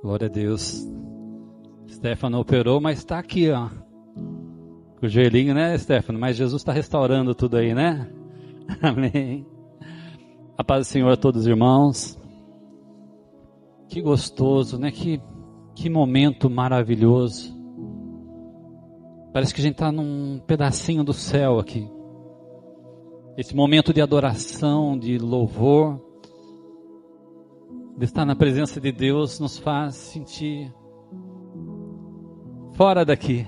Glória a Deus. Stefano operou, mas está aqui, ó. Com o joelhinho, né, Stefano? Mas Jesus está restaurando tudo aí, né? Amém. A paz do Senhor a todos os irmãos. Que gostoso, né? Que momento maravilhoso. Parece que a gente está num pedacinho do céu aqui. Esse momento de adoração, de louvor, de estar na presença de Deus, nos faz sentir fora daqui.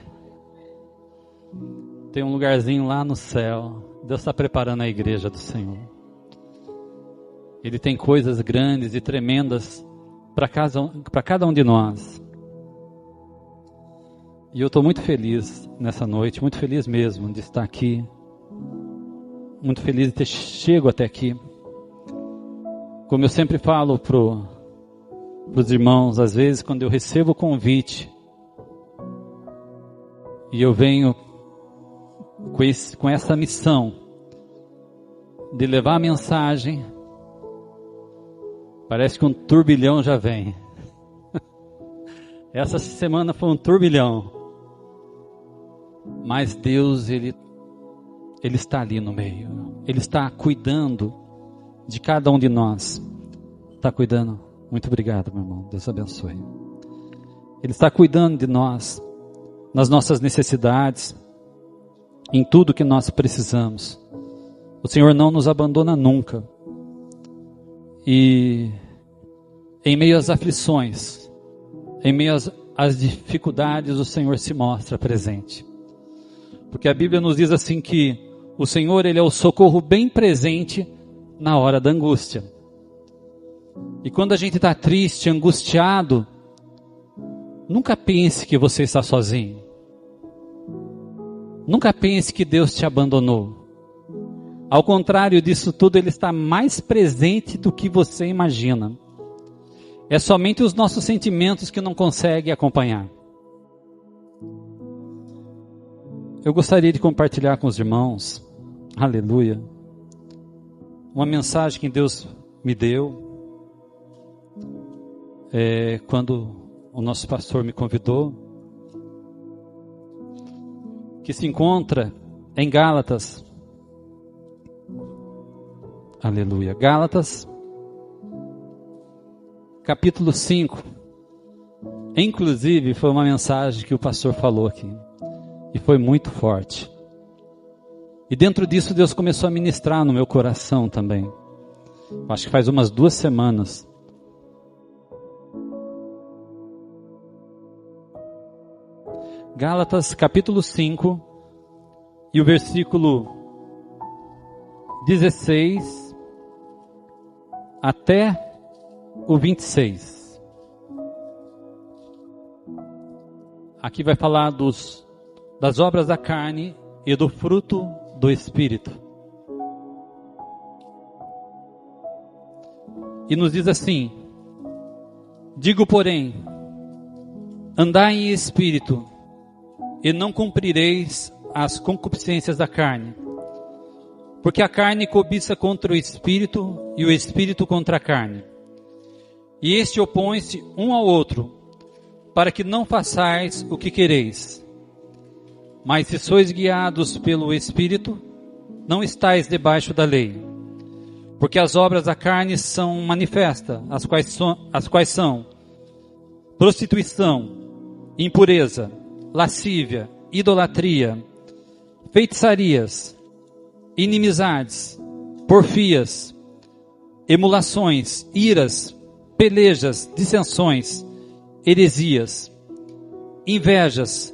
Tem um lugarzinho lá no céu. Deus está preparando a igreja do Senhor. Ele tem coisas grandes e tremendas para cada um de nós. E eu estou muito feliz nessa noite, muito feliz mesmo de estar aqui. Muito feliz de ter chego até aqui. Como eu sempre falo para os irmãos, às vezes quando eu recebo o convite e eu venho com essa missão de levar a mensagem, parece que um turbilhão já vem. Essa semana foi um turbilhão. Mas Deus, Ele está ali no meio. Ele está cuidando de cada um de nós. Está cuidando. Muito obrigado, meu irmão. Deus abençoe. Ele está cuidando de nós, nas nossas necessidades, em tudo que nós precisamos. O Senhor não nos abandona nunca. E em meio às aflições, em meio às dificuldades, o Senhor se mostra presente. Porque a Bíblia nos diz assim que o Senhor, Ele é o socorro bem presente na hora da angústia. E quando a gente está triste, angustiado, nunca pense que você está sozinho. Nunca pense que Deus te abandonou. Ao contrário disso tudo, Ele está mais presente do que você imagina. É somente os nossos sentimentos que não conseguem acompanhar. Eu gostaria de compartilhar com os irmãos, aleluia, uma mensagem que Deus me deu, quando o nosso pastor me convidou, que se encontra em Gálatas, aleluia, Gálatas, capítulo 5, inclusive foi uma mensagem que o pastor falou aqui, e foi muito forte. E dentro disso Deus começou a ministrar no meu coração também. Acho que faz umas 2 semanas. Gálatas capítulo 5 e o versículo 16 até o 26. Aqui vai falar das obras da carne e do fruto do Espírito. E nos diz assim: digo, porém, andai em espírito, e não cumprireis as concupiscências da carne. Porque a carne cobiça contra o espírito, e o espírito contra a carne. E este opõe-se um ao outro, para que não façais o que quereis. Mas se sois guiados pelo Espírito, não estáis debaixo da lei. Porque as obras da carne são manifestas, as quais são prostituição, impureza, lascívia, idolatria, feitiçarias, inimizades, porfias, emulações, iras, pelejas, dissensões, heresias, invejas,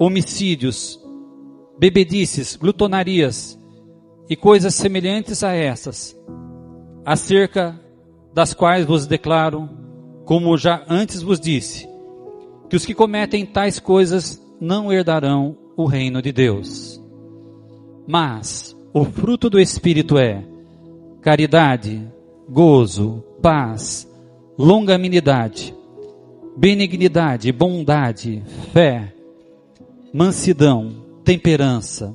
homicídios, bebedices, glutonarias e coisas semelhantes a essas, acerca das quais vos declaro, como já antes vos disse, que os que cometem tais coisas não herdarão o reino de Deus. Mas o fruto do Espírito é caridade, gozo, paz, longanimidade, benignidade, bondade, fé, mansidão, temperança.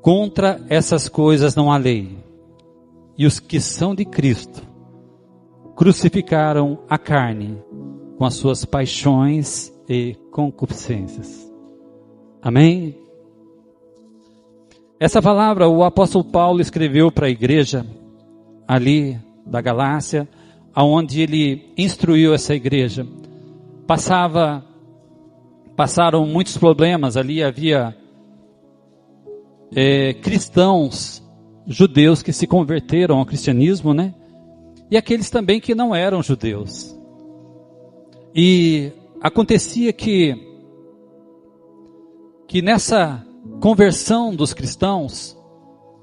Contra essas coisas não há lei. E os que são de Cristo crucificaram a carne com as suas paixões e concupiscências. Amém? Essa palavra o apóstolo Paulo escreveu para a igreja ali da Galácia, aonde ele instruiu essa igreja. Passaram muitos problemas ali, havia cristãos, judeus que se converteram ao cristianismo, né? E aqueles também que não eram judeus. E acontecia que nessa conversão dos cristãos,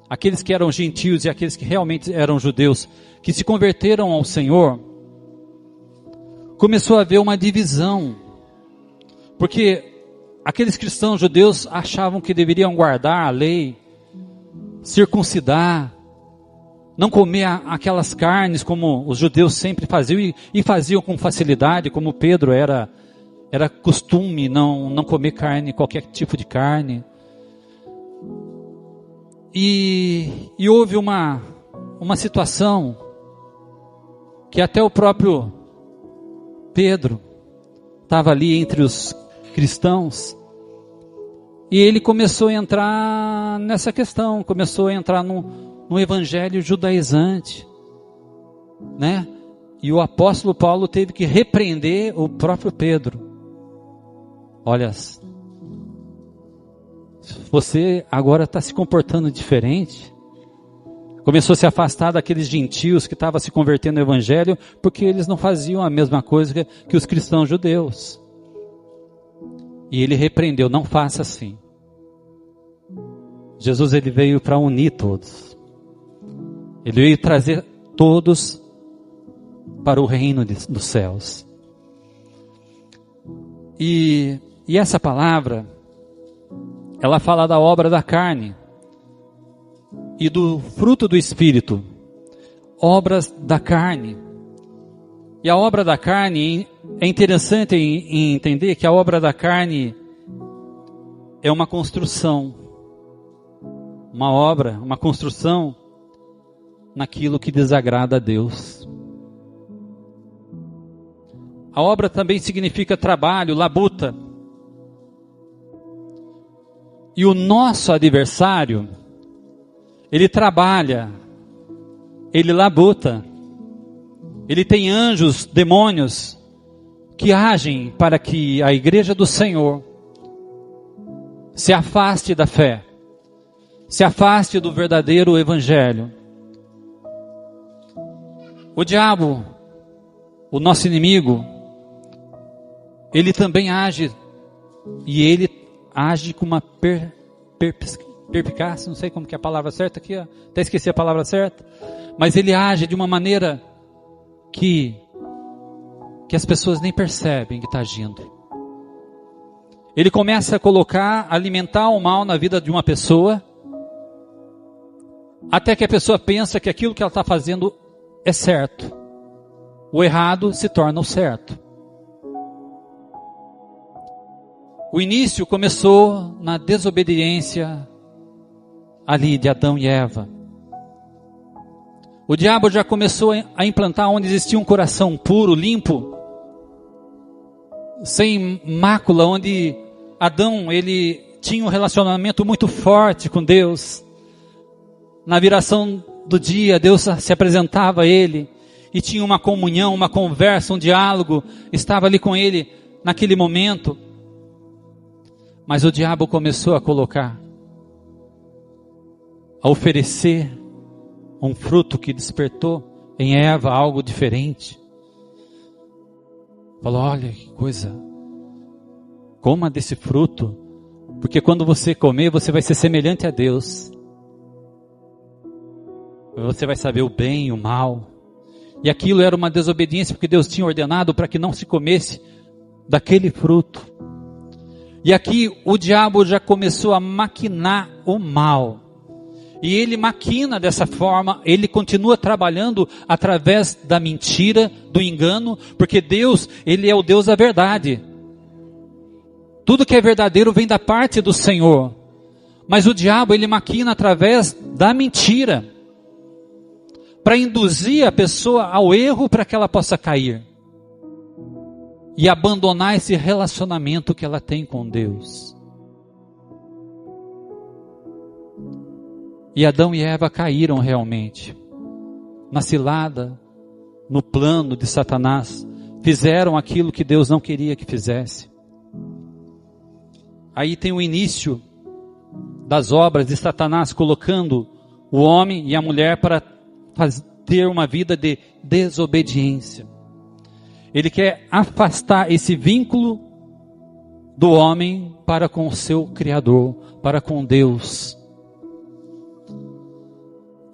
aqueles que eram gentios e aqueles que realmente eram judeus, que se converteram ao Senhor, começou a haver uma divisão, porque aqueles cristãos judeus achavam que deveriam guardar a lei, circuncidar, não comer aquelas carnes como os judeus sempre faziam e faziam com facilidade, como Pedro era costume não comer carne, qualquer tipo de carne. E houve uma situação que até o próprio Pedro estava ali entre os cristãos, e ele começou a entrar nessa questão, começou a entrar no evangelho judaizante, né? E o apóstolo Paulo teve que repreender o próprio Pedro. Olha, você agora está se comportando diferente. Começou a se afastar daqueles gentios que estavam se convertendo no evangelho, porque eles não faziam a mesma coisa que os cristãos judeus. E ele repreendeu, não faça assim. Jesus, ele veio para unir todos. Ele veio trazer todos para o reino dos céus. E essa palavra, ela fala da obra da carne e do fruto do Espírito. Obras da carne. E a obra da carne, é interessante em entender que a obra da carne é uma construção. Uma construção naquilo que desagrada a Deus. A obra também significa trabalho, labuta. E o nosso adversário, ele trabalha, ele labuta, ele tem anjos, demônios, que agem para que a igreja do Senhor se afaste da fé, se afaste do verdadeiro evangelho. O diabo, o nosso inimigo, ele também age, e ele age com uma perspicácia, não sei como que é a palavra certa aqui, ó, até esqueci a palavra certa, mas ele age de uma maneira que as pessoas nem percebem que está agindo. Ele começa a alimentar o mal na vida de uma pessoa, até que a pessoa pensa que aquilo que ela está fazendo é certo. O errado se torna o certo. O início começou na desobediência ali de Adão e Eva. O diabo já começou a implantar onde existia um coração puro, limpo, sem mácula, onde Adão, ele tinha um relacionamento muito forte com Deus. Na viração do dia, Deus se apresentava a ele e tinha uma comunhão, uma conversa, um diálogo, estava ali com ele naquele momento. Mas o diabo começou a oferecer um fruto que despertou em Eva algo diferente. Falou, olha que coisa, coma desse fruto, porque quando você comer, você vai ser semelhante a Deus. Você vai saber o bem e o mal. E aquilo era uma desobediência, porque Deus tinha ordenado para que não se comesse daquele fruto. E aqui o diabo já começou a maquinar o mal. E ele maquina dessa forma, ele continua trabalhando através da mentira, do engano, porque Deus, ele é o Deus da verdade. Tudo que é verdadeiro vem da parte do Senhor. Mas o diabo, ele maquina através da mentira, para induzir a pessoa ao erro, para que ela possa cair. e abandonar esse relacionamento que ela tem com Deus. E Adão e Eva caíram realmente na cilada, no plano de Satanás. Fizeram aquilo que Deus não queria que fizesse. Aí tem o início das obras de Satanás, colocando o homem e a mulher para ter uma vida de desobediência. Ele quer afastar esse vínculo do homem para com o seu Criador, para com Deus.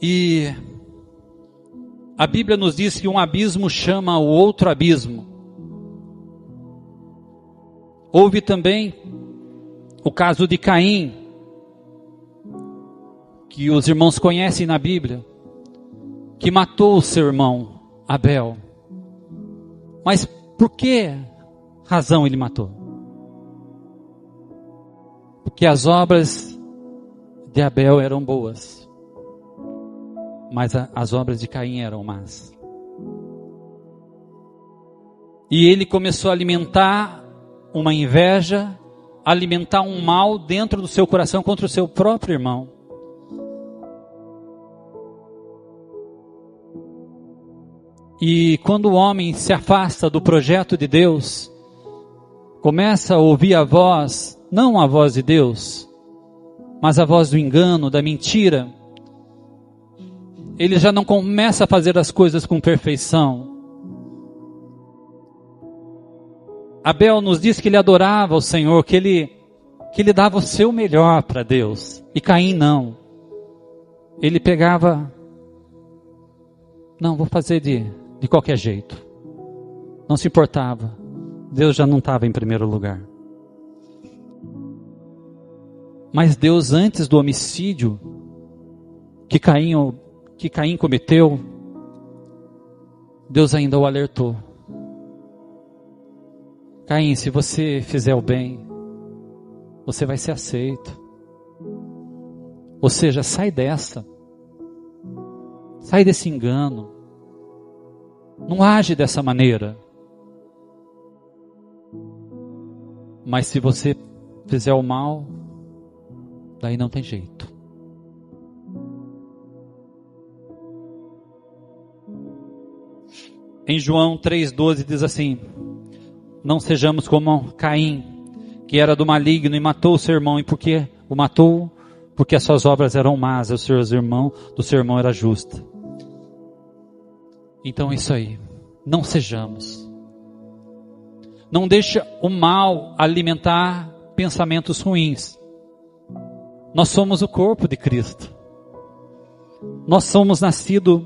E a Bíblia nos diz que um abismo chama o outro abismo. Houve também o caso de Caim, que os irmãos conhecem na Bíblia, que matou o seu irmão Abel. Mas por que razão ele matou? Porque as obras de Abel eram boas, mas as obras de Caim eram más. E ele começou a alimentar uma inveja, alimentar um mal dentro do seu coração contra o seu próprio irmão. E quando o homem se afasta do projeto de Deus, começa a ouvir a voz, não a voz de Deus, mas a voz do engano, da mentira, ele já não começa a fazer as coisas com perfeição. Abel nos diz que ele adorava o Senhor, que ele dava o seu melhor para Deus. E Caim não. Ele pegava, não, vou fazer de qualquer jeito. Não se importava. Deus já não estava em primeiro lugar. Mas Deus, antes do homicídio que Caim cometeu, Deus ainda o alertou. Caim, se você fizer o bem, você vai ser aceito. Ou seja, sai dessa. Sai desse engano. Não age dessa maneira. Mas se você fizer o mal, daí não tem jeito. Em João 3,12 diz assim: não sejamos como Caim, que era do maligno e matou o seu irmão. E por que o matou? Porque as suas obras eram más, e o seu irmão era justa. Então é isso aí. Não sejamos. Não deixe o mal alimentar pensamentos ruins. Nós somos o corpo de Cristo. Nós somos nascidos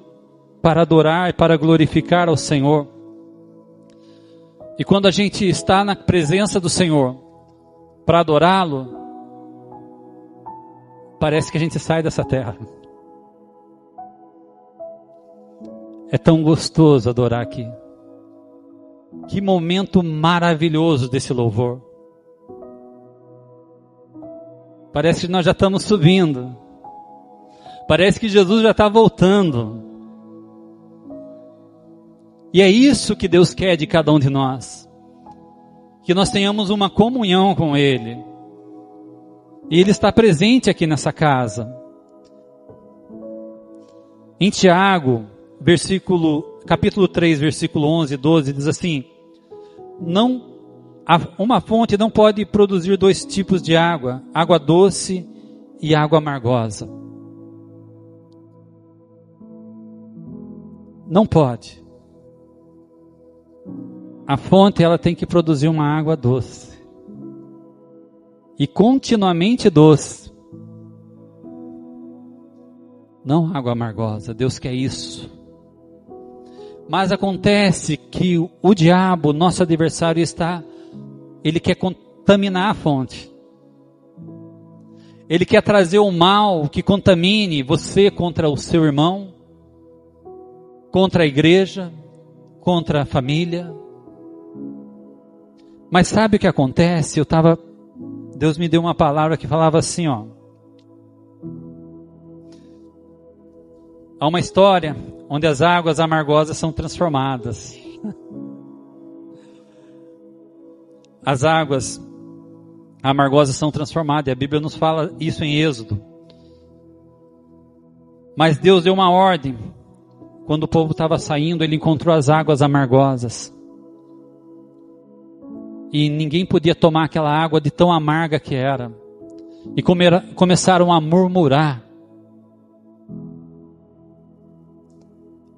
para adorar e para glorificar ao Senhor. E quando a gente está na presença do Senhor para adorá-lo, parece que a gente sai dessa terra. É tão gostoso adorar aqui. Que momento maravilhoso desse louvor. Parece que nós já estamos subindo. Parece que Jesus já está voltando. E é isso que Deus quer de cada um de nós. Que nós tenhamos uma comunhão com Ele. E Ele está presente aqui nessa casa. Em Tiago, capítulo 3, versículo 11 e 12, diz assim: uma fonte não pode produzir dois tipos de água, água doce e água amargosa. Não pode. A fonte, ela tem que produzir uma água doce. E continuamente doce. Não água amargosa. Deus quer isso. Mas acontece que o diabo, nosso adversário, ele quer contaminar a fonte. Ele quer trazer o mal que contamine você contra o seu irmão, contra a igreja, contra a família. Mas sabe o que acontece? Deus me deu uma palavra que falava assim, ó. Há uma história onde as águas amargosas são transformadas. as águas amargosas são transformadas, e a Bíblia nos fala isso em Êxodo. Mas Deus deu uma ordem. Quando o povo estava saindo, ele encontrou as águas amargosas. E ninguém podia tomar aquela água de tão amarga que era. E começaram a murmurar.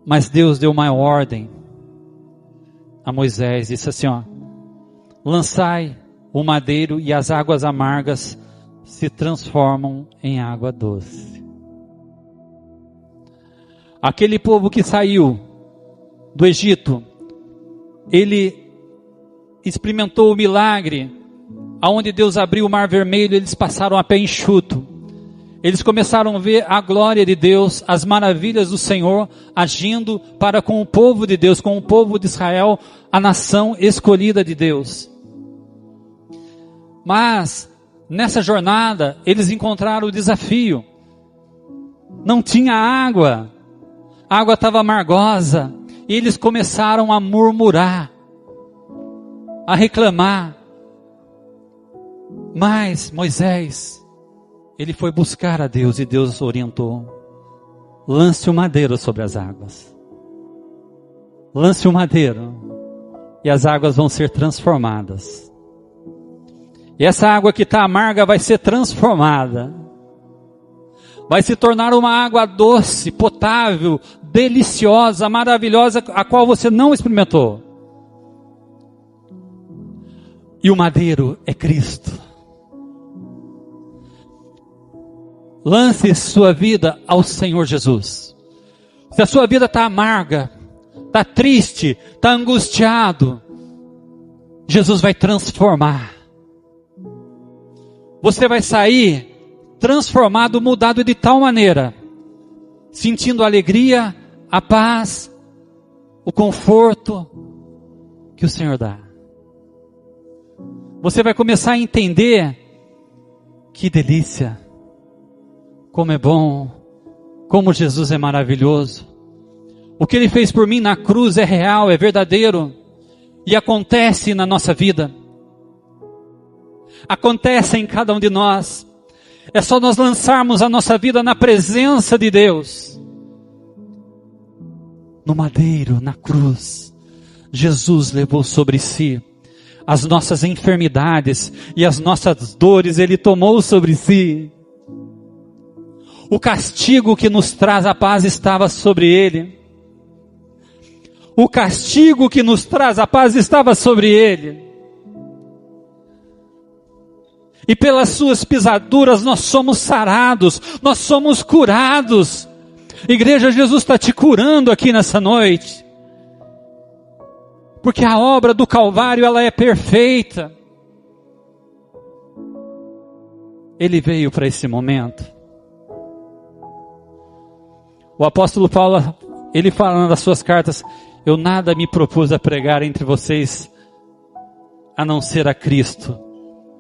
Mas Deus deu uma ordem a Moisés, disse assim, lançai o madeiro e as águas amargas se transformam em água doce. Aquele povo que saiu do Egito, ele experimentou o milagre, aonde Deus abriu o mar vermelho, eles passaram a pé enxuto. Eles começaram a ver a glória de Deus, as maravilhas do Senhor agindo para com o povo de Deus, com o povo de Israel, a nação escolhida de Deus. Mas, nessa jornada, eles encontraram o desafio. Não tinha água. A água estava amargosa. E eles começaram a murmurar, a reclamar. Mas Moisés, ele foi buscar a Deus e Deus orientou. Lance o madeiro sobre as águas. Lance o madeiro e as águas vão ser transformadas. E essa água que está amarga vai ser transformada. Vai se tornar uma água doce, potável, deliciosa, maravilhosa, a qual você não experimentou. E o madeiro é Cristo. Lance sua vida ao Senhor Jesus. Se a sua vida está amarga, está triste, está angustiado, Jesus vai transformar. Você vai sair transformado, mudado de tal maneira, sentindo a alegria, a paz, o conforto que o Senhor dá. Você vai começar a entender que delícia, como é bom, como Jesus é maravilhoso. O que Ele fez por mim na cruz é real, é verdadeiro e acontece na nossa vida. Acontece em cada um de nós. É só nós lançarmos a nossa vida na presença de Deus. No madeiro, na cruz, Jesus levou sobre si as nossas enfermidades e as nossas dores, Ele tomou sobre si. O castigo que nos traz a paz estava sobre Ele. O castigo que nos traz a paz estava sobre Ele. E pelas suas pisaduras nós somos sarados, nós somos curados. Igreja, Jesus está te curando aqui nessa noite. Porque a obra do Calvário, ela é perfeita. Ele veio para esse momento. O apóstolo Paulo, ele fala nas suas cartas, eu nada me propus a pregar entre vocês, a não ser a Cristo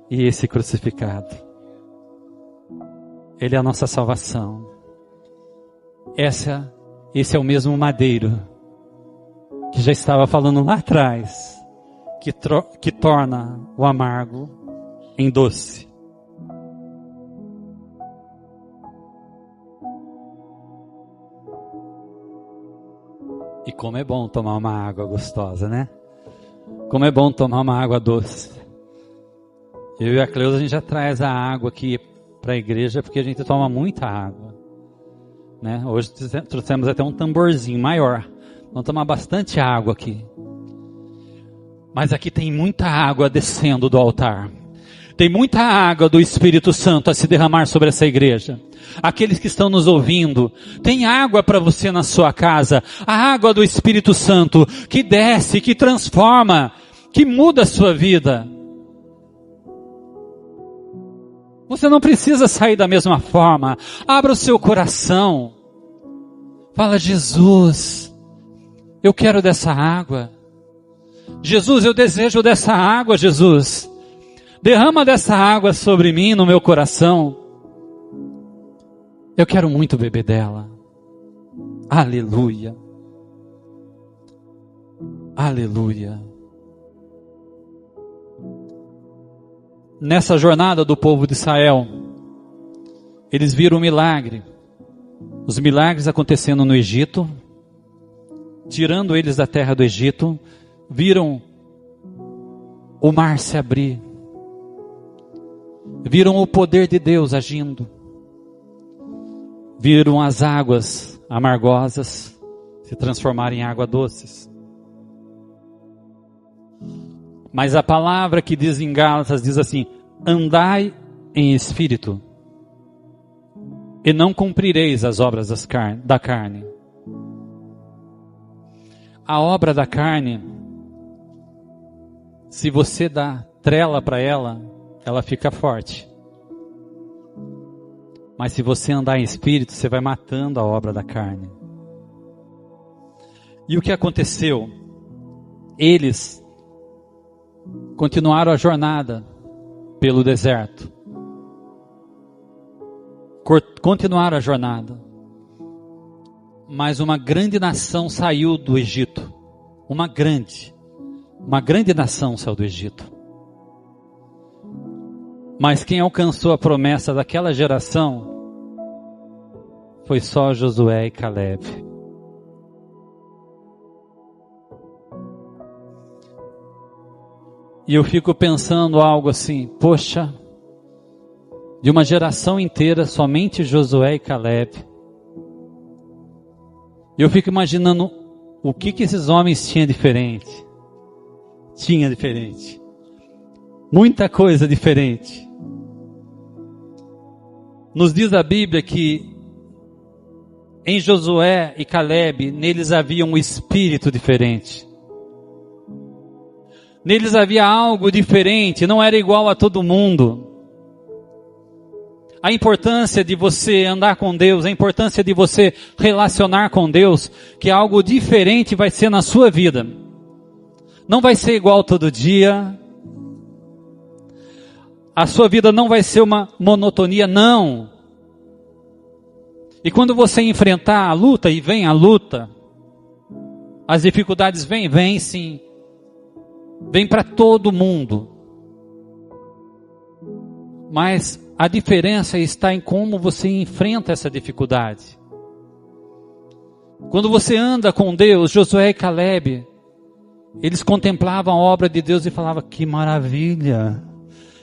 e esse crucificado. Ele é a nossa salvação. Esse é o mesmo madeiro que já estava falando lá atrás, que torna o amargo em doce. E como é bom tomar uma água gostosa, né? Como é bom tomar uma água doce. Eu e a Cleusa, a gente já traz a água aqui para a igreja, porque a gente toma muita água, né? Hoje trouxemos até um tamborzinho maior. Vamos tomar bastante água aqui. Mas aqui tem muita água descendo do altar. Tem muita água do Espírito Santo a se derramar sobre essa igreja. Aqueles que estão nos ouvindo, tem água para você na sua casa. A água do Espírito Santo que desce, que transforma, que muda a sua vida. Você não precisa sair da mesma forma. Abra o seu coração. Fala, Jesus, eu quero dessa água. Jesus, eu desejo dessa água, Jesus. Derrama dessa água sobre mim, no meu coração. Eu quero muito beber dela. Aleluia. Aleluia. nessa jornada do povo de Israel, eles viram um milagre. Os milagres acontecendo no Egito, tirando eles da terra do Egito, viram o mar se abrir, viram o poder de Deus agindo, viram as águas amargosas se transformarem em água doces. Mas a palavra que diz em Gálatas diz assim: andai em espírito, e não cumprireis as obras da carne. A obra da carne, se você dá trela para ela, ela fica forte. Mas se você andar em espírito, você vai matando a obra da carne. E o que aconteceu? Eles continuaram a jornada pelo deserto. Continuaram a jornada. Mas uma grande nação saiu do Egito. Uma grande nação saiu do Egito. Mas quem alcançou a promessa daquela geração foi só Josué e Caleb. E eu fico pensando algo assim: poxa, de uma geração inteira, somente Josué e Caleb. Eu fico imaginando o que esses homens tinham diferente. Tinha diferente. Muita coisa diferente. Nos diz a Bíblia que em Josué e Caleb, neles havia um espírito diferente. Neles havia algo diferente, não era igual a todo mundo. A importância de você andar com Deus, a importância de você relacionar com Deus, que algo diferente vai ser na sua vida. Não vai ser igual todo dia. A sua vida não vai ser uma monotonia, não. E quando você enfrentar a luta, e vem a luta, as dificuldades vêm sim. Vem para todo mundo. Mas a diferença está em como você enfrenta essa dificuldade. Quando você anda com Deus, Josué e Caleb, eles contemplavam a obra de Deus e falavam: que maravilha,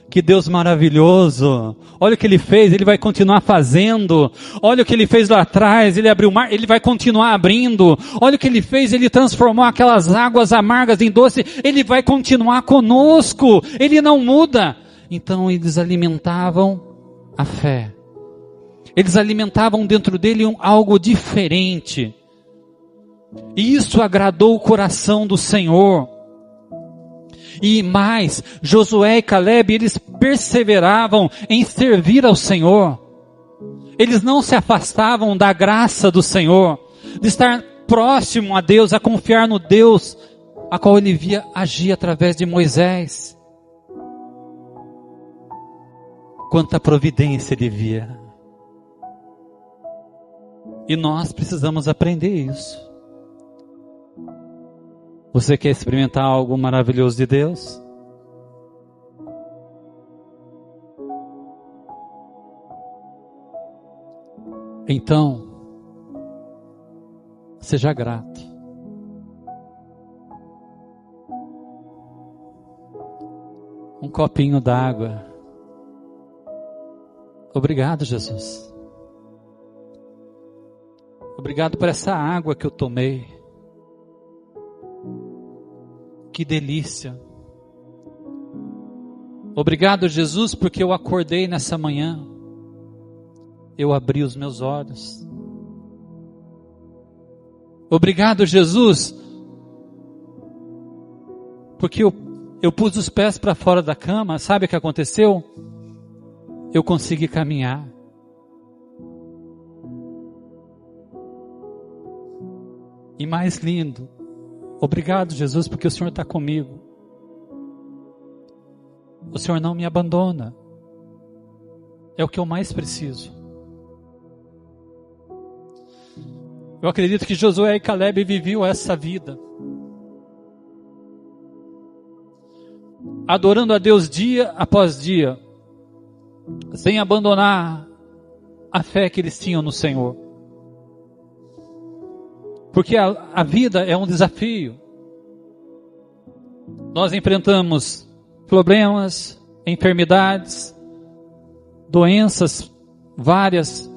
que Deus maravilhoso, olha o que Ele fez, Ele vai continuar fazendo, olha o que Ele fez lá atrás, Ele abriu o mar, Ele vai continuar abrindo, olha o que Ele fez, Ele transformou aquelas águas amargas em doce, Ele vai continuar conosco, Ele não muda. Então eles alimentavam a fé, eles alimentavam dentro dele algo diferente, e isso agradou o coração do Senhor. E mais, Josué e Caleb, eles perseveravam em servir ao Senhor. Eles não se afastavam da graça do Senhor, de estar próximo a Deus, a confiar no Deus a qual ele via agir através de Moisés. Quanta providência ele via. E nós precisamos aprender isso. Você quer experimentar algo maravilhoso de Deus? Então, seja grato. Um copinho d'água. Obrigado, Jesus. Obrigado por essa água que eu tomei. Que delícia. Obrigado, Jesus, porque eu acordei nessa manhã. Eu abri os meus olhos. Obrigado, Jesus, porque eu pus os pés para fora da cama. Sabe o que aconteceu? Eu consegui caminhar. E mais lindo, obrigado, Jesus, porque o Senhor está comigo. O Senhor não me abandona. É o que eu mais preciso. Eu acredito que Josué e Caleb viviam essa vida. adorando a Deus dia após dia, sem abandonar a fé que eles tinham no Senhor. Porque a vida é um desafio. Nós enfrentamos problemas, enfermidades, doenças várias,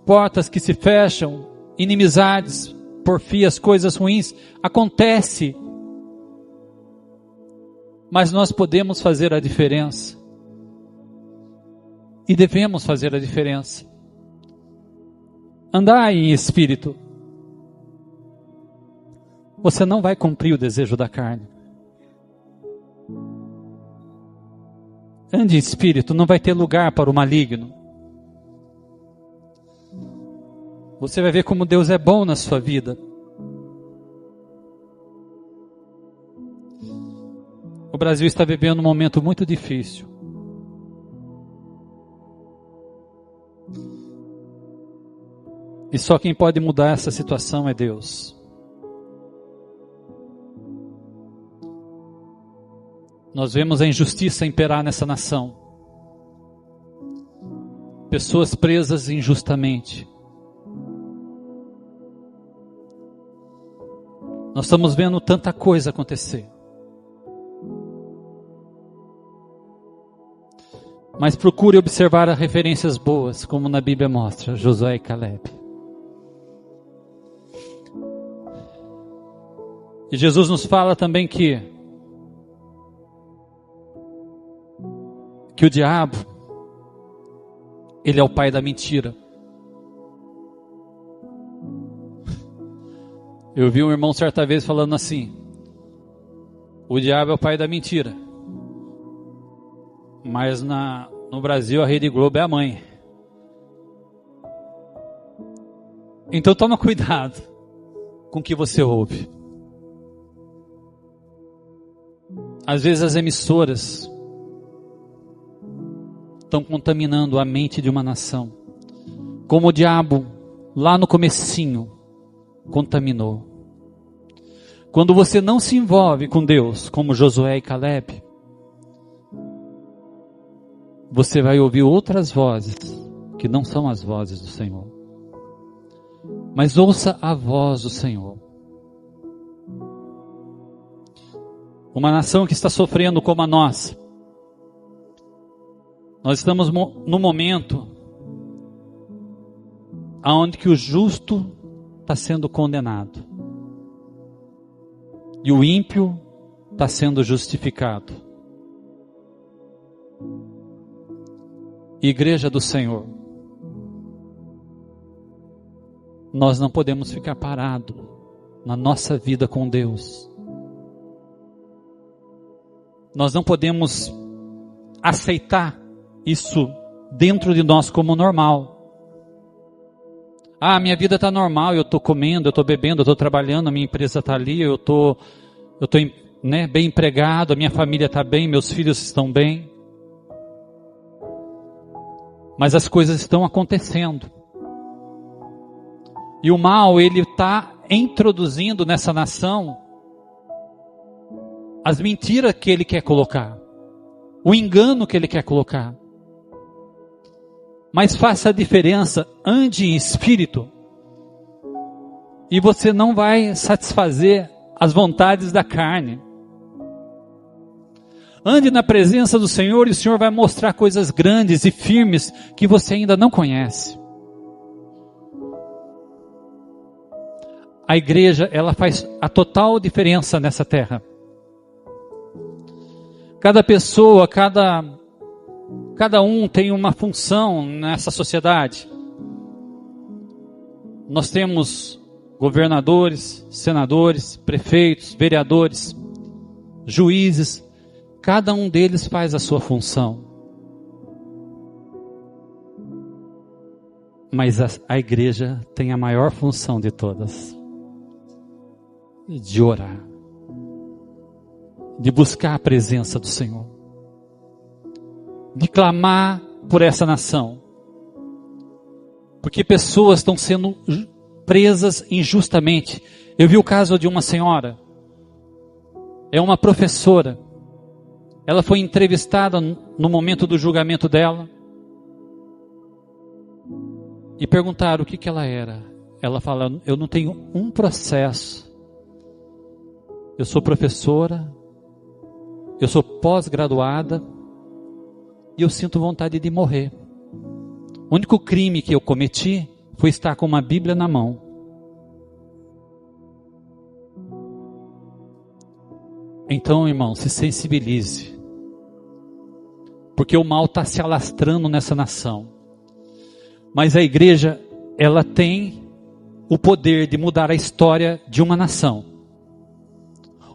portas que se fecham, inimizades, porfias, coisas ruins. Acontece. Mas nós podemos fazer a diferença. E devemos fazer a diferença. Andar em espírito. Você não vai cumprir o desejo da carne. Ande em espírito, não vai ter lugar para o maligno. Você vai ver como Deus é bom na sua vida. O Brasil está vivendo um momento muito difícil. E só quem pode mudar essa situação é Deus. Nós vemos a injustiça imperar nessa nação. Pessoas presas injustamente. Nós estamos vendo tanta coisa acontecer. Mas procure observar as referências boas, como na Bíblia mostra, Josué e Caleb. E Jesus nos fala também que o diabo, ele é o pai da mentira. Eu vi um irmão certa vez falando assim: o diabo é o pai da mentira, mas no Brasil a Rede Globo é a mãe. Então toma cuidado com o que você ouve. Às vezes as emissoras estão contaminando a mente de uma nação, como o diabo lá no comecinho contaminou. Quando você não se envolve com Deus, como Josué e Caleb, você vai ouvir outras vozes que não são as vozes do Senhor. Mas ouça a voz do Senhor. Uma nação que está sofrendo como a nossa. Nós estamos no momento onde que o justo está sendo condenado e o ímpio está sendo justificado. Igreja do Senhor, nós não podemos ficar parados na nossa vida com Deus. Nós não podemos aceitar isso dentro de nós como normal. Ah, minha vida está normal, eu estou comendo, eu estou bebendo, eu estou trabalhando, a minha empresa está ali, eu estou bem empregado, a minha família está bem, meus filhos estão bem. Mas as coisas estão acontecendo. E o mal, ele está introduzindo nessa nação as mentiras que ele quer colocar, o engano que ele quer colocar. Mas faça a diferença, ande em espírito, e você não vai satisfazer as vontades da carne. Ande na presença do Senhor e o Senhor vai mostrar coisas grandes e firmes que você ainda não conhece. A igreja, ela faz a total diferença nessa terra. Cada pessoa, cada um tem uma função nessa sociedade. Nós temos governadores, senadores, prefeitos, vereadores, juízes. Cada um deles faz a sua função. Mas a igreja tem a maior função de todas. De orar. De buscar a presença do Senhor. De clamar por essa nação. Porque pessoas estão sendo presas injustamente. Eu vi o caso de uma senhora. É uma professora. Ela foi entrevistada no momento do julgamento dela. E perguntaram o que ela era. Ela fala: eu não tenho um processo. Eu sou professora. Eu sou pós-graduada. E eu sinto vontade de morrer. O único crime que eu cometi foi estar com uma Bíblia na mão. Então, irmão, se sensibilize. Porque o mal está se alastrando nessa nação. Mas a igreja, ela tem o poder de mudar a história de uma nação.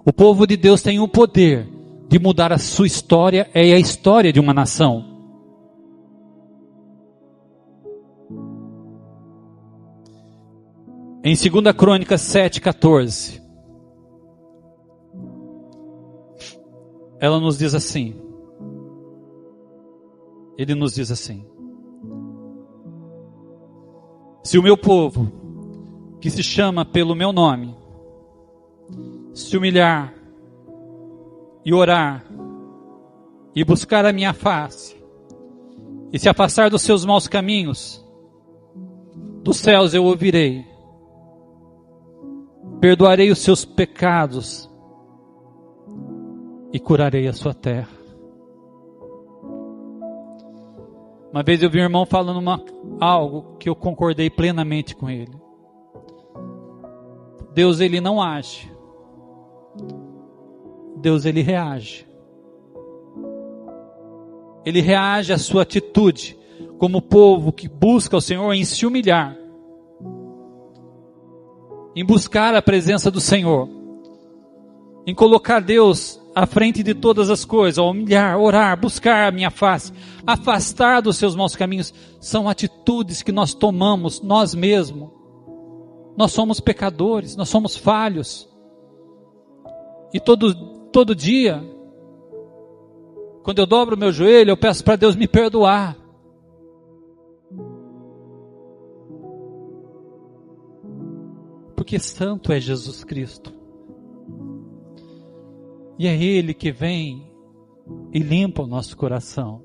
O povo de Deus tem o poder de mudar a sua história e a história de uma nação. Em 2 Crônicas 7,14, ela nos diz assim, ele nos diz assim: se o meu povo, que se chama pelo meu nome, se humilhar e orar e buscar a minha face e se afastar dos seus maus caminhos, dos céus eu ouvirei, perdoarei os seus pecados e curarei a sua terra. Uma vez eu vi um irmão falando algo que eu concordei plenamente com ele. Deus, ele não age. Deus, ele reage. Ele reage à sua atitude como povo que busca o Senhor em se humilhar, em buscar a presença do Senhor, em colocar Deus à frente de todas as coisas, ao humilhar, orar, buscar a minha face, afastar dos seus maus caminhos. São atitudes que nós tomamos nós mesmos. Nós somos pecadores, nós somos falhos. E todo dia, quando eu dobro o meu joelho, eu peço para Deus me perdoar. Porque santo é Jesus Cristo. E é Ele que vem e limpa o nosso coração.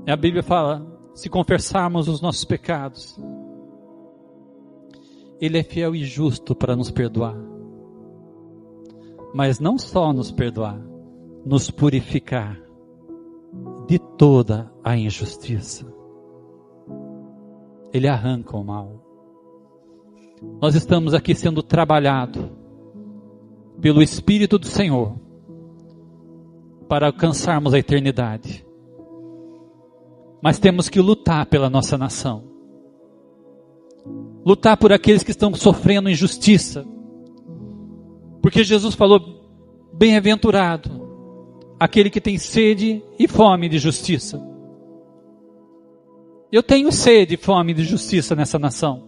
E a Bíblia fala, se confessarmos os nossos pecados, Ele é fiel e justo para nos perdoar. Mas não só nos perdoar, nos purificar de toda a injustiça. Ele arranca o mal. Nós estamos aqui sendo trabalhados pelo Espírito do Senhor para alcançarmos a eternidade. Mas temos que lutar pela nossa nação. Lutar por aqueles que estão sofrendo injustiça. Porque Jesus falou, bem-aventurado aquele que tem sede e fome de justiça. Eu tenho sede e fome de justiça nessa nação.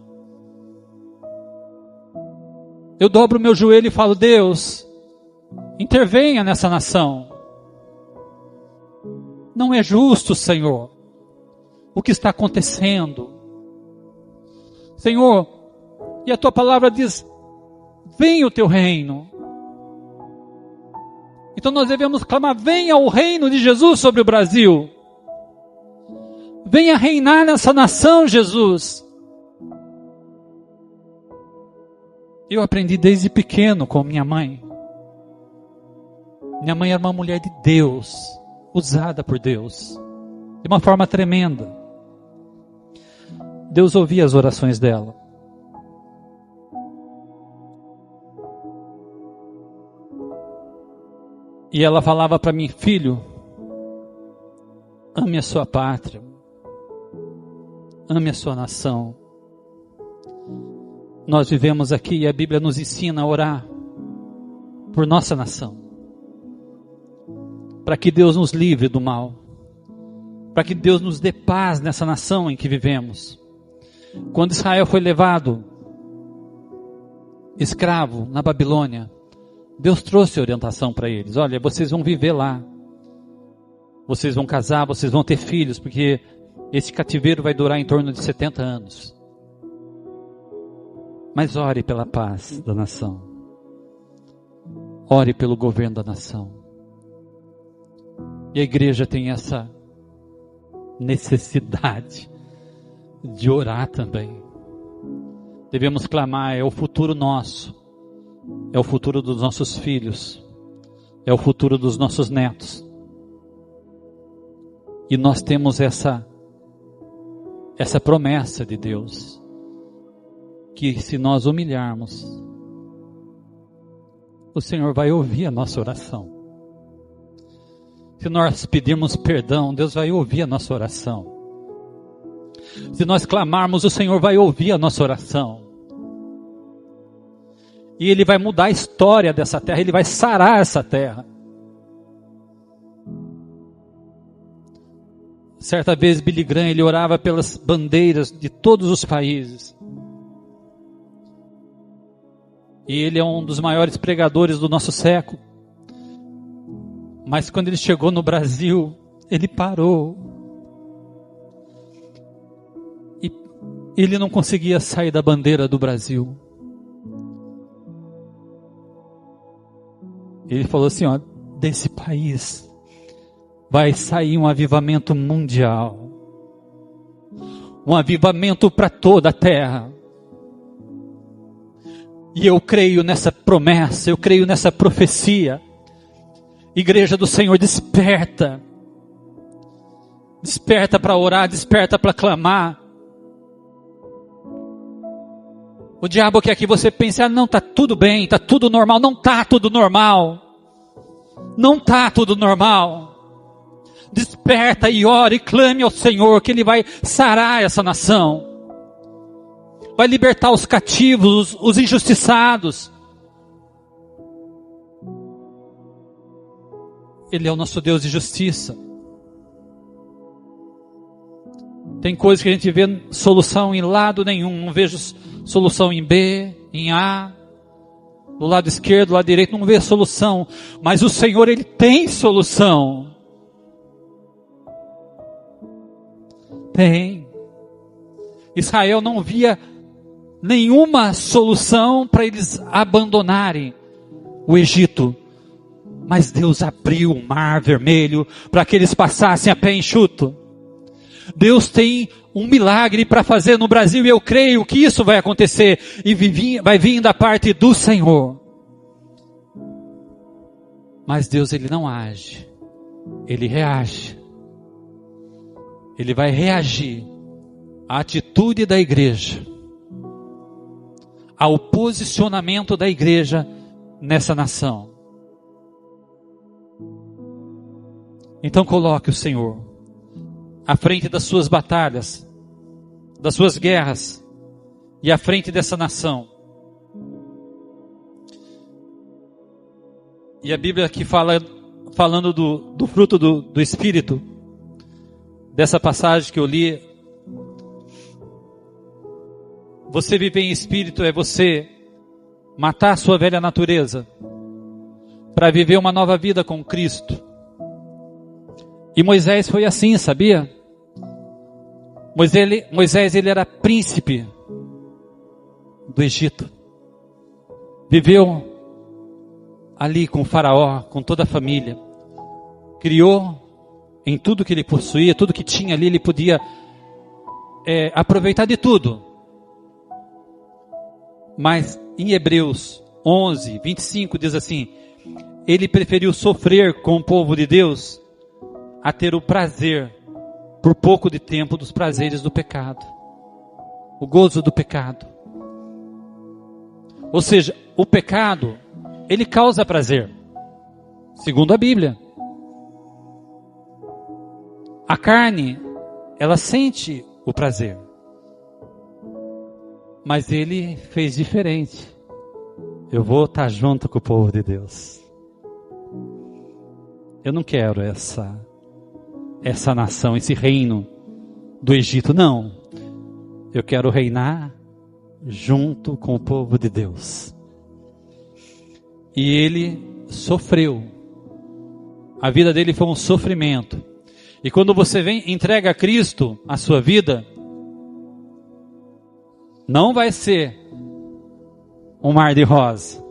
Eu dobro o meu joelho e falo, Deus, intervenha nessa nação. Não é justo, Senhor, o que está acontecendo. Senhor, e a tua palavra diz, venha o teu reino. Então nós devemos clamar, venha o reino de Jesus sobre o Brasil. Venha reinar nessa nação, Jesus. Eu aprendi desde pequeno com minha mãe. Minha mãe era uma mulher de Deus, usada por Deus, de uma forma tremenda. Deus ouvia as orações dela. E ela falava para mim, filho, ame a sua pátria, ame a sua nação. Nós vivemos aqui e a Bíblia nos ensina a orar por nossa nação, para que Deus nos livre do mal, para que Deus nos dê paz nessa nação em que vivemos. Quando Israel foi levado escravo na Babilônia, Deus trouxe orientação para eles. Olha, vocês vão viver lá, vocês vão casar, vocês vão ter filhos, porque esse cativeiro vai durar em torno de 70 anos. Mas ore pela paz da nação. Ore pelo governo da nação. E a igreja tem essa necessidade de orar também. Devemos clamar, é o futuro nosso, é o futuro dos nossos filhos, é o futuro dos nossos netos. E nós temos essa promessa de Deus, que se nós humilharmos, o Senhor vai ouvir a nossa oração. Se nós pedirmos perdão, Deus vai ouvir a nossa oração. Se nós clamarmos, o Senhor vai ouvir a nossa oração. E Ele vai mudar a história dessa terra, Ele vai sarar essa terra. Certa vez Billy Graham, ele orava pelas bandeiras de todos os países. E ele é um dos maiores pregadores do nosso século. Mas quando ele chegou no Brasil, ele parou. E ele não conseguia sair da bandeira do Brasil. Ele falou assim, ó, desse país vai sair um avivamento mundial. Um avivamento para toda a terra. E eu creio nessa promessa, eu creio nessa profecia. Igreja do Senhor, desperta. Desperta para orar, desperta para clamar. O diabo quer que você pense, não, está tudo bem, está tudo normal. Não está tudo normal. Não está tudo normal. Desperta e ore e clame ao Senhor, que Ele vai sarar essa nação. Vai libertar os cativos, os injustiçados. Ele é o nosso Deus de justiça. Tem coisas que a gente vê solução em lado nenhum. Não vejo solução em B, em A, do lado esquerdo, do lado direito, não vê solução. Mas o Senhor, Ele tem solução. Tem. Israel não via nenhuma solução para eles abandonarem o Egito. Mas Deus abriu o mar vermelho para que eles passassem a pé enxuto. Deus tem um milagre para fazer no Brasil e eu creio que isso vai acontecer e vai vir da parte do Senhor. Mas Deus, Ele não age, Ele reage. Ele vai reagir à atitude da igreja, ao posicionamento da igreja nessa nação. Então coloque o Senhor à frente das suas batalhas, das suas guerras e à frente dessa nação. E a Bíblia aqui falando do fruto do Espírito, dessa passagem que eu li, você viver em Espírito é você matar a sua velha natureza para viver uma nova vida com Cristo. E Moisés foi assim, sabia? Moisés ele era príncipe do Egito. Viveu ali com o faraó, com toda a família. Criou em tudo que ele possuía, tudo que tinha ali, ele podia aproveitar de tudo. Mas em Hebreus 11, 25 diz assim, ele preferiu sofrer com o povo de Deus a ter o prazer, por pouco de tempo, dos prazeres do pecado. O gozo do pecado. Ou seja, o pecado, ele causa prazer, segundo a Bíblia. A carne, ela sente o prazer. Mas ele fez diferente. Eu vou estar junto com o povo de Deus. Eu não quero essa nação, esse reino do Egito, não. Eu quero reinar junto com o povo de Deus. E ele sofreu. A vida dele foi um sofrimento. E quando você entrega a Cristo a sua vida, não vai ser um mar de rosa.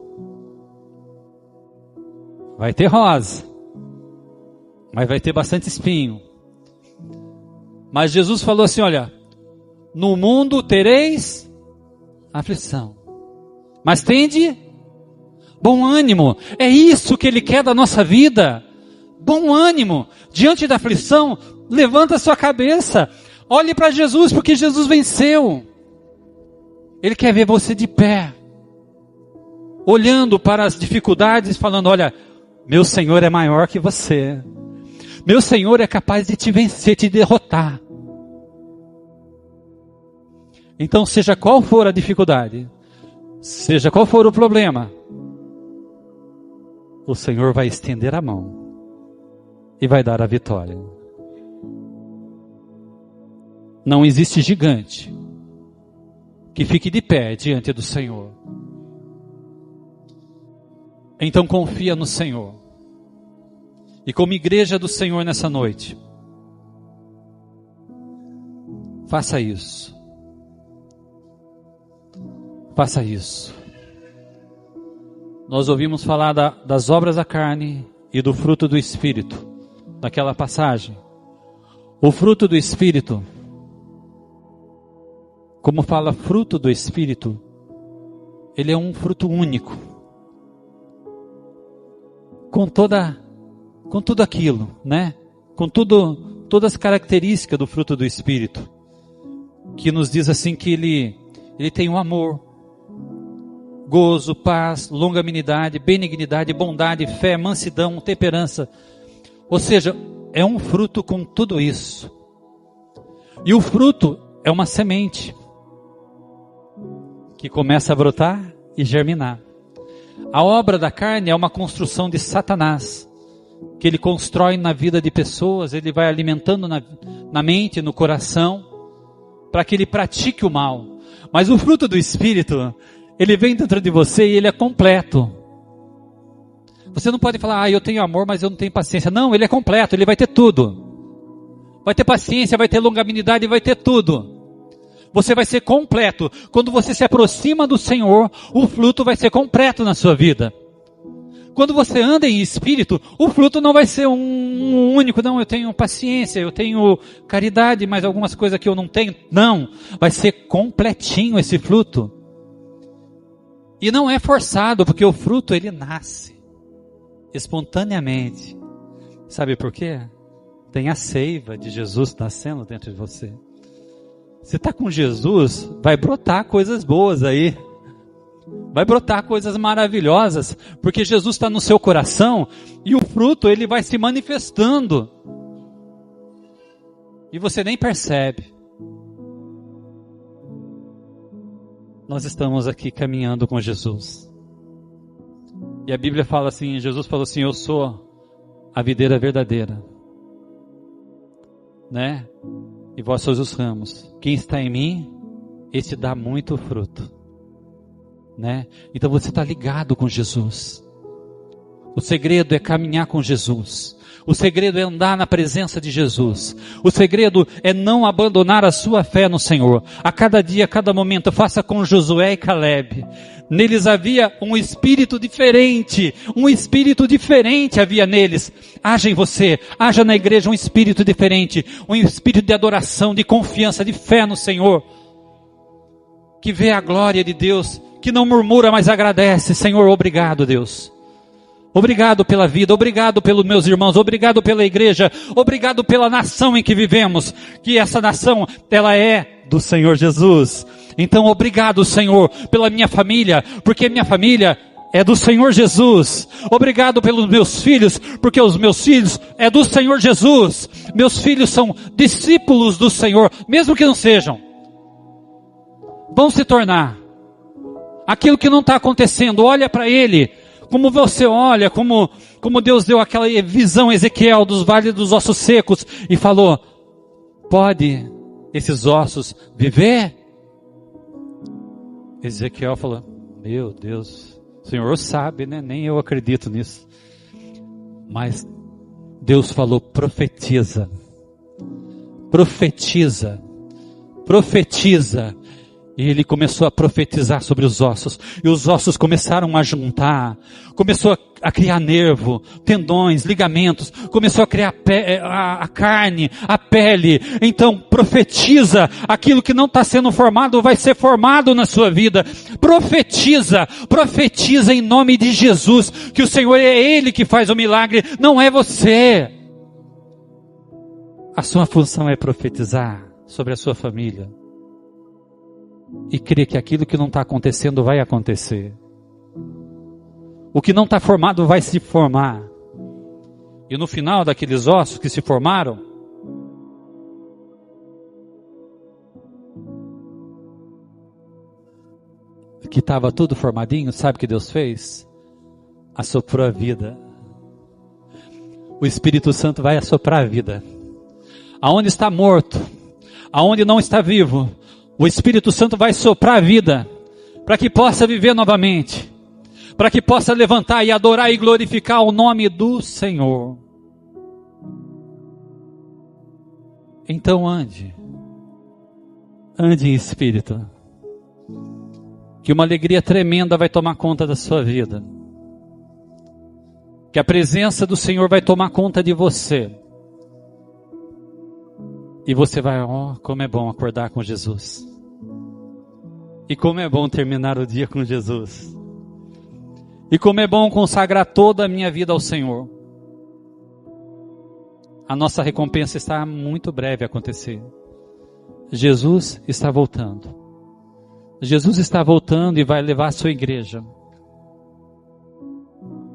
Vai ter rosa. mas vai ter bastante espinho. Mas Jesus falou assim, olha, no mundo tereis aflição, mas tende bom ânimo. É isso que Ele quer da nossa vida. Bom ânimo. Diante da aflição, levanta a sua cabeça. Olhe para Jesus, porque Jesus venceu. Ele quer ver você de pé, olhando para as dificuldades, falando, olha, meu Senhor é maior que você. Meu Senhor é capaz de te vencer, te derrotar. Então, seja qual for a dificuldade, seja qual for o problema, o Senhor vai estender a mão e vai dar a vitória. Não existe gigante que fique de pé diante do Senhor. Então confia no Senhor. E como igreja do Senhor nessa noite, faça isso. Faça isso. Nós ouvimos falar das obras da carne e do fruto do Espírito, naquela passagem. O fruto do Espírito, como fala fruto do Espírito, ele é um fruto único. Com tudo aquilo, né? Com todas as características do fruto do Espírito, que nos diz assim que ele tem um amor, gozo, paz, longanimidade, benignidade, bondade, fé, mansidão, temperança. Ou seja, é um fruto com tudo isso. E o fruto é uma semente que começa a brotar e germinar. A obra da carne é uma construção de Satanás, que ele constrói na vida de pessoas, ele vai alimentando na mente, no coração, para que ele pratique o mal. Mas o fruto do Espírito, ele vem dentro de você e ele é completo. Você não pode falar, eu tenho amor, mas eu não tenho paciência. Não, ele é completo, ele vai ter tudo. Vai ter paciência, vai ter longanimidade, vai ter tudo. Você vai ser completo. Quando você se aproxima do Senhor, o fruto vai ser completo na sua vida. Quando você anda em espírito, o fruto não vai ser um único. Não, eu tenho paciência, eu tenho caridade, mas algumas coisas que eu não tenho. Não, vai ser completinho esse fruto. E não é forçado, porque o fruto ele nasce espontaneamente. Sabe por quê? Tem a seiva de Jesus nascendo dentro de você. Você está com Jesus, vai brotar coisas boas aí. Vai brotar coisas maravilhosas, porque Jesus está no seu coração e o fruto ele vai se manifestando. E você nem percebe. Nós estamos aqui caminhando com Jesus. E a Bíblia fala assim, Jesus falou assim, eu sou a videira verdadeira. Né? E vós sois os ramos. Quem está em mim, esse dá muito fruto. Né? Então você está ligado com Jesus. O segredo é caminhar com Jesus. O segredo é andar na presença de Jesus. O segredo é não abandonar a sua fé no Senhor. A cada dia, a cada momento, faça com Josué e Caleb. Neles havia um espírito diferente. Um espírito diferente havia neles. Haja em você, haja na igreja um espírito diferente. Um espírito de adoração, de confiança, de fé no Senhor. Que vê a glória de Deus. Que não murmura, mas agradece. Senhor, obrigado, Deus. Obrigado pela vida, obrigado pelos meus irmãos, obrigado pela igreja, obrigado pela nação em que vivemos, que essa nação, ela é do Senhor Jesus. Então obrigado, Senhor, pela minha família, porque minha família é do Senhor Jesus. Obrigado pelos meus filhos, porque os meus filhos é do Senhor Jesus. Meus filhos são discípulos do Senhor, mesmo que não sejam. Vão se tornar. Aquilo que não está acontecendo, olha para ele. Como você olha, como Deus deu aquela visão Ezequiel dos vales dos ossos secos e falou, pode esses ossos viver? Ezequiel falou, meu Deus, o Senhor sabe, né? Nem eu acredito nisso. Mas Deus falou, profetiza, profetiza, profetiza. E ele começou a profetizar sobre os ossos. E os ossos começaram a juntar. Começou a a criar nervo, tendões, ligamentos, começou a criar a carne, a pele. Então profetiza, aquilo que não está sendo formado vai ser formado na sua vida. Profetiza em nome de Jesus, que o Senhor é Ele que faz o milagre, não é você. A sua função é profetizar sobre a sua família e crer que aquilo que não está acontecendo vai acontecer. O que não está formado vai se formar. E no final daqueles ossos que se formaram, que estava tudo formadinho, sabe o que Deus fez? Assoprou a vida. O Espírito Santo vai assoprar a vida. Aonde está morto, aonde não está vivo, o Espírito Santo vai soprar a vida, para que possa viver novamente, para que possa levantar e adorar e glorificar o nome do Senhor. Então ande em espírito, que uma alegria tremenda vai tomar conta da sua vida, que a presença do Senhor vai tomar conta de você, e você vai, como é bom acordar com Jesus, e como é bom terminar o dia com Jesus, e como é bom consagrar toda a minha vida ao Senhor. A nossa recompensa está muito breve a acontecer. Jesus está voltando. Jesus está voltando e vai levar a sua igreja.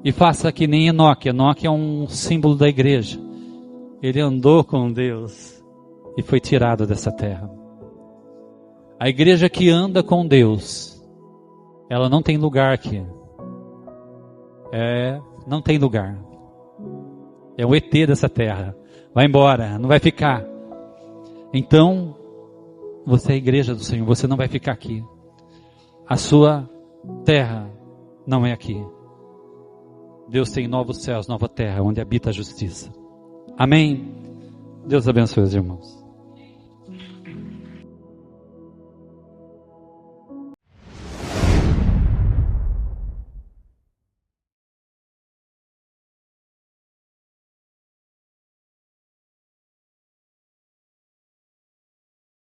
E faça que nem Enoque. Enoque é um símbolo da igreja. Ele andou com Deus e foi tirado dessa terra. A igreja que anda com Deus, ela não tem lugar aqui. Não tem lugar. É o ET dessa terra. Vai embora, não vai ficar. Então, você é a igreja do Senhor, você não vai ficar aqui. A sua terra não é aqui. Deus tem novos céus, nova terra, onde habita a justiça. Amém? Deus abençoe os irmãos.